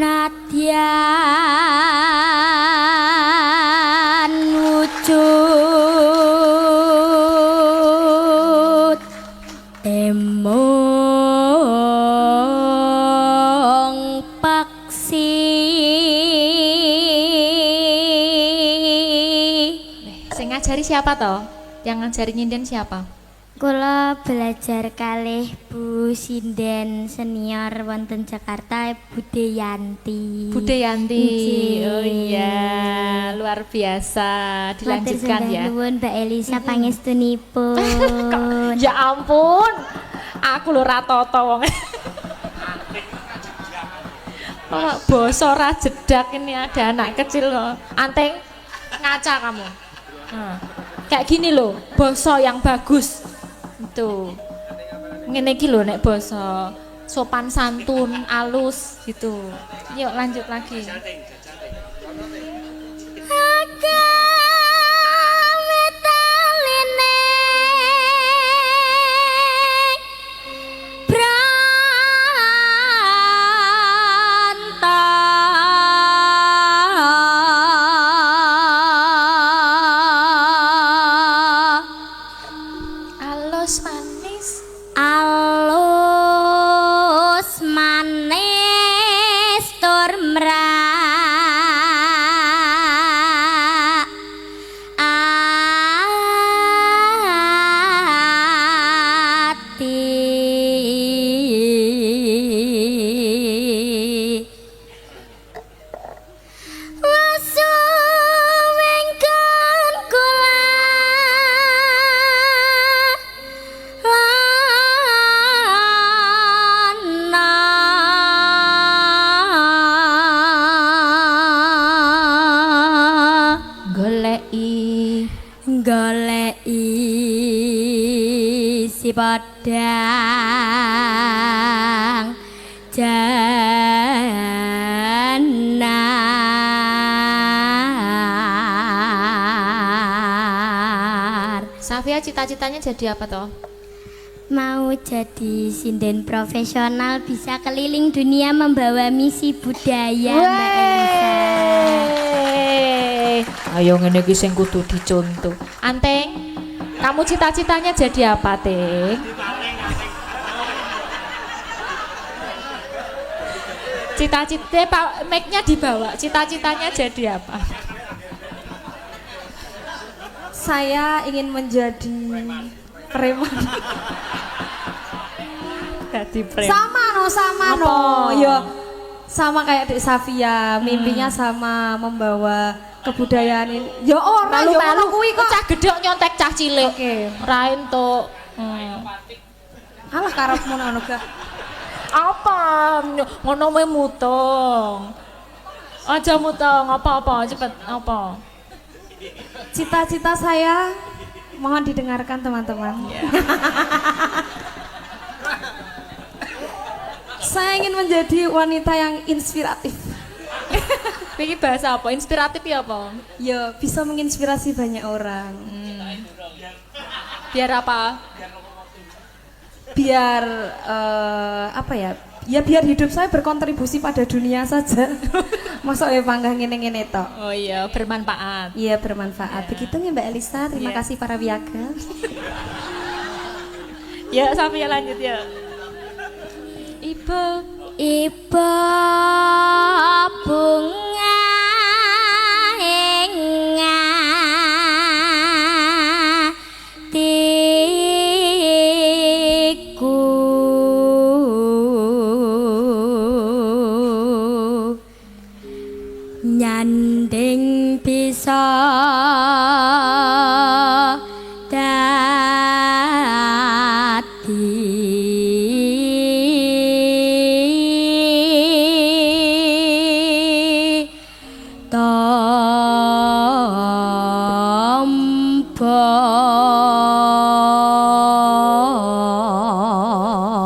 Nadyan wujud emong paksi. Sing ngajari siapa toh? Yang ngajari nyinden siapa? Kula belajar kalih Bu Sinden senior wonten Jakarta, Bude Yanti. Bude Yanti. Nggih. Oh iya, luar biasa. Dilanjutkan ya. Nuwun Mbak Elisa pangestunipun. Ya ampun. Aku lho ra toto wong. Oh, basa ra jedak ini ada anak kecil loh. Anteng ngaca kamu. Kayak gini loh, basa yang bagus. Itu. Ngene iki lho nek basa sopan santun, alus gitu. Yuk lanjut lagi. Alus manis. Alus manis tur mrak ati wasuwengken kula goleki si padang janar. Safia cita-citanya jadi apa toh? Mau jadi sinden profesional, bisa keliling dunia membawa misi budaya, Mbak Elisa. Ayo ngene iki sing kudu dicontoh. Anteng, kamu cita-citanya jadi apa, Teng? Cita-cita Pak mic-nya dibawa. Cita-citanya jadi apa? Saya ingin menjadi preman. Jadi preman. Sama no. Yo sama kayak Dek Safia, mimpinya sama membawa kebudayaan ini. Yo ora yo ngono kuwi kok. Cah gedhe nyontek cah cilik. Oke. Ra entuk. Alah karepmu ngono gak. Apa? Ngono wae mutong. Aja mutong, apa-apa, cepet apa? Cita-cita saya mohon didengarkan teman-teman. Saya ingin menjadi wanita yang inspiratif. Ini bahasa apa? Inspiratif ya apa? Ya bisa menginspirasi banyak orang. Biar apa? Biar apa ya? Ya biar hidup saya berkontribusi pada dunia saja. Masa ya panggah ngene-ngene tok. Oh iya, bermanfaat. Iya bermanfaat. Begitu ya Mbak Elisa. Terima kasih para wiaga. Ya, sampai lanjut ya. Ibu bunga hatiku nyanding bisa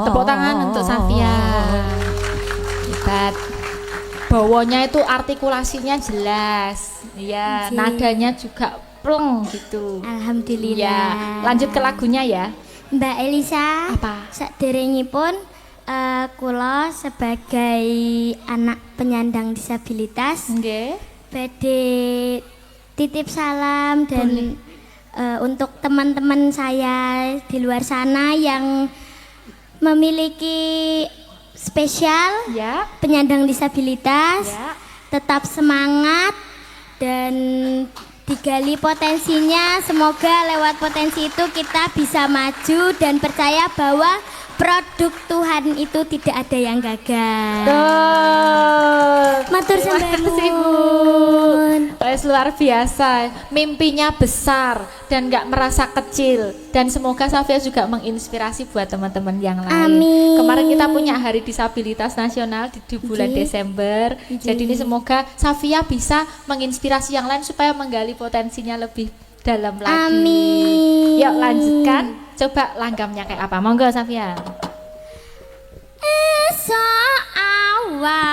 tepuk tangan untuk Safia. Hebat. Bawanya itu artikulasinya jelas. Ya, nadanya juga plong gitu. Alhamdulillah. Ya, lanjut ke lagunya ya. Mbak Elisa. Apa? Saderengipun kula sebagai anak penyandang disabilitas Nggih. badhe titip salam dan untuk teman-teman saya di luar sana yang memiliki spesial Ya. penyandang disabilitas, Ya. tetap semangat dan digali potensinya. Semoga lewat potensi itu kita bisa maju dan percaya bahwa produk Tuhan itu tidak ada yang gagal. Matur Terima kasih, Bu. sembahun. Wes luar biasa, mimpinya besar dan nggak merasa kecil, dan semoga Safia juga menginspirasi buat teman-teman yang lain. Amin. Kemarin kita punya Hari Disabilitas Nasional di bulan Nggih. Desember, jadi ini semoga Safia bisa menginspirasi yang lain supaya menggali potensinya lebih dalam lagi. Amin. Yuk lanjutkan, coba langgamnya kayak apa? Monggo Safia. Esok awal